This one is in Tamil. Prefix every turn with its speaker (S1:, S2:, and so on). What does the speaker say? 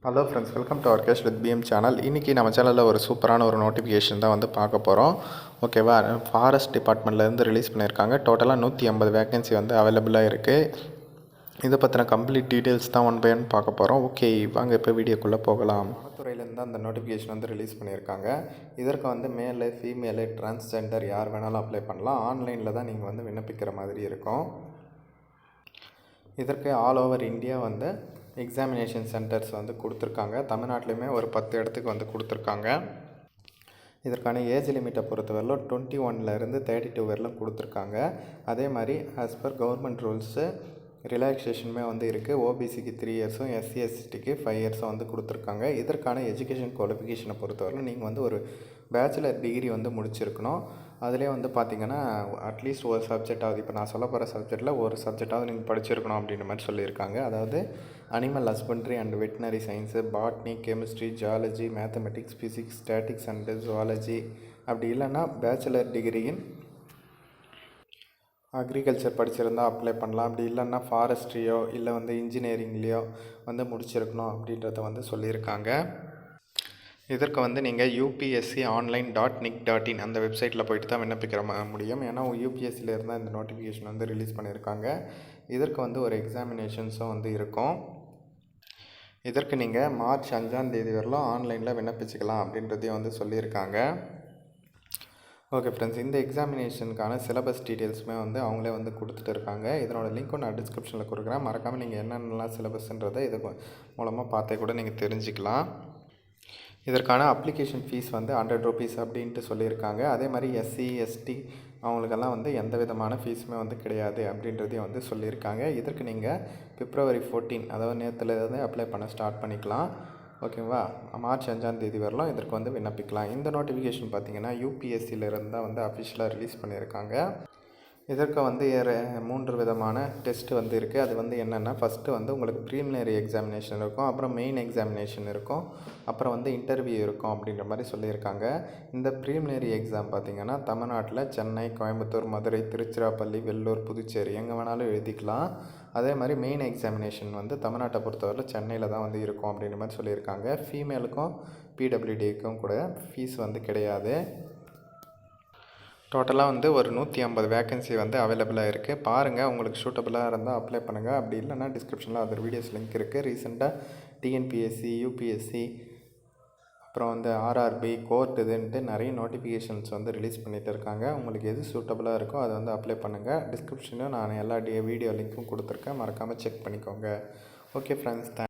S1: Hello friends, welcome to our cash with PM channel. இன்றைக்கி நம்ம சேனலில் ஒரு சூப்பரான ஒரு நோட்டிஃபிகேஷன் தான் வந்து பார்க்க போகிறோம். ஓகேவா? ஃபாரஸ்ட் டிபார்ட்மெண்ட்லேருந்து ரிலீஸ் பண்ணியிருக்காங்க. டோட்டலாக 150 வேகன்சி வந்து அவைலபிளாக இருக்குது. இதை பற்றின கம்ப்ளீட் டீட்டெயில்ஸ் தான் ஒன் பை ஒன் பார்க்க போகிறோம். ஓகே, வாங்க இப்போ வீடியோக்குள்ளே போகலாம். வனத்துறையிலேருந்து தான் அந்த நோட்டிஃபிகேஷன் வந்து ரிலீஸ் பண்ணியிருக்காங்க. இதற்கு வந்து மேலு, ஃபீமேலு, டிரான்ஸ்ஜெண்டர் யார் வேணாலும் அப்ளை பண்ணலாம். ஆன்லைனில் தான் நீங்கள் வந்து விண்ணப்பிக்கிற மாதிரி இருக்கும். இதற்கு ஆல் ஓவர் இந்தியா வந்து எக்ஸாமினேஷன் சென்டர்ஸ் வந்து கொடுத்துருக்காங்க. தமிழ்நாட்டிலையுமே ஒரு 10 இடத்துக்கு வந்து கொடுத்துருக்காங்க. இதற்கான ஏஜ் லிமிட்டை பொறுத்தவரையிலும் 21லேருந்து 32 வரலும் கொடுத்துருக்காங்க. அதே மாதிரி ஆஸ் பர் கவர்மெண்ட் ரூல்ஸு ரிலாக்ஸேஷனுமே வந்து இருக்குது. ஓபிசிக்கு 3 இயர்ஸும் எஸ்சி எஸ்டிக்கு 5 இயர்ஸும் வந்து கொடுத்துருக்காங்க. இதற்கான எஜுகேஷன் குவாலிஃபிகேஷனை பொறுத்தவரையிலும் நீங்கள் வந்து ஒரு பேச்சுலர் டிகிரி வந்து முடிச்சிருக்கணும். அதிலே வந்து பார்த்திங்கன்னா அட்லீஸ்ட் ஒரு சப்ஜெக்டாவது, இப்போ நான் சொல்ல போகிற சப்ஜெக்டில் ஒரு சப்ஜெக்டாவது நீங்கள் படிச்சிருக்கணும் அப்படின்ற மாதிரி சொல்லியிருக்காங்க. அதாவது animal husbandry and veterinary science, botany, chemistry, geology, mathematics, physics, statics and zoology. அப்படி இல்லைன்னா பேச்சுலர் டிகிரியின் அக்ரிகல்ச்சர் படிச்சிருந்தால் அப்ளை பண்ணலாம். அப்படி இல்லைன்னா ஃபாரஸ்ட்ரியோ இல்லை வந்து இன்ஜினியரிங்லேயோ வந்து முடிச்சிருக்கணும் அப்படின்றத வந்து சொல்லியிருக்காங்க. இதற்கு வந்து நீங்கள் upsc.online.nic.in அந்த வெப்சைட்டில் போய்ட்டு தான் விண்ணப்பிக்கிற முடியும். ஏன்னா யூபிஎஸ்சியில் இருந்தால் இந்த நோட்டிஃபிகேஷன் வந்து ரிலீஸ் பண்ணியிருக்காங்க. இதற்கு வந்து ஒரு எக்ஸாமினேஷன்ஸும் வந்து இருக்கும். இதற்கு நீங்கள் மார்ச் 5 வரலாம் ஆன்லைனில் விண்ணப்பிச்சுக்கலாம் அப்படின்றதையும் வந்து சொல்லியிருக்காங்க. ஓகே ஃப்ரெண்ட்ஸ், இந்த எக்ஸாமினேஷனுக்கான சிலபஸ் டீட்டெயில்ஸுமே வந்து அவங்களே வந்து கொடுத்துட்டு இருக்காங்க. இதனோட லிங்க்கும் நான் டிஸ்கிரிப்ஷனில் கொடுக்குறேன். மறக்காமல் நீங்கள் என்னென்னலாம் சிலபஸ்ன்றதை இது மூலமாக பார்த்தே கூட நீங்கள் தெரிஞ்சுக்கலாம். இதற்கான அப்ளிகேஷன் ஃபீஸ் வந்து 100 ரூபீஸ் அப்படின்ட்டு சொல்லியிருக்காங்க. அதே மாதிரி எஸ்சி எஸ்டி அவங்களுக்கெல்லாம் வந்து எந்த விதமான ஃபீஸுமே வந்து கிடையாது அப்படின்றதையும் வந்து சொல்லியிருக்காங்க. இதற்கு நீங்கள் February 14, அதாவது நேற்றுலேருந்து அப்ளை பண்ண ஸ்டார்ட் பண்ணிக்கலாம். ஓகேவா? மார்ச் 5 வரலாம் இதற்கு வந்து விண்ணப்பிக்கலாம். இந்த நோட்டிஃபிகேஷன் பார்த்திங்கன்னா யூபிஎஸ்சியிலேருந்து தான் வந்து அஃபிஷியலாக ரிலீஸ் பண்ணியிருக்காங்க. இதற்கு வந்து 3 விதமான டெஸ்ட்டு வந்து இருக்குது. அது வந்து என்னென்னா, ஃபஸ்ட்டு வந்து உங்களுக்கு ப்ரீலிமினரி எக்ஸாமினேஷன் இருக்கும், அப்புறம் மெயின் எக்ஸாமினேஷன் இருக்கும், அப்புறம் வந்து இன்டர்வியூ இருக்கும் அப்படின்ற மாதிரி சொல்லியிருக்காங்க. இந்த ப்ரீலிமினரி எக்ஸாம் பார்த்திங்கன்னா தமிழ்நாட்டில் சென்னை, கோயம்புத்தூர், மதுரை, திருச்சிராப்பள்ளி, வெள்ளூர், புதுச்சேரி எங்கே வேணாலும் எழுதிக்கலாம். அதே மாதிரி மெயின் எக்ஸாமினேஷன் வந்து தமிழ்நாட்டை பொறுத்தவரை சென்னையில் தான் வந்து இருக்கும் அப்படின்ற மாதிரி சொல்லியிருக்காங்க. ஃபீமேலுக்கும் பிடபிள்யூடிக்கும் கூட ஃபீஸ் வந்து கிடையாது. டோட்டலாக வந்து ஒரு 150 வேகன்சி வந்து அவைலபிளாக இருக்குது. பாருங்கள், உங்களுக்கு சூட்டபுளாக இருந்தால் அப்ளை பண்ணுங்கள். அப்படி இல்லைன்னா டிஸ்கிரிப்ஷனில் அதர் வீடியோஸ் லிங்க் இருக்குது. ரீசெண்டாக டிஎன்பிஎஸ்சி, யூபிஎஸ்சி, அப்புறம் வந்து ஆர்ஆர்பி, கோர்ட் இதுன்ட்டு நிறைய நோட்டிஃபிகேஷன்ஸ் வந்து ரிலீஸ் பண்ணிகிட்டு இருக்காங்க. உங்களுக்கு எது சூட்டபுளாக இருக்கோ அதை வந்து அப்ளை பண்ணுங்கள். டிஸ்கிரிப்ஷனில் நான் எல்லா வீடியோ லிங்க்கும் கொடுத்துருக்கேன். மறக்காமல் செக் பண்ணிக்கோங்க. Okay friends.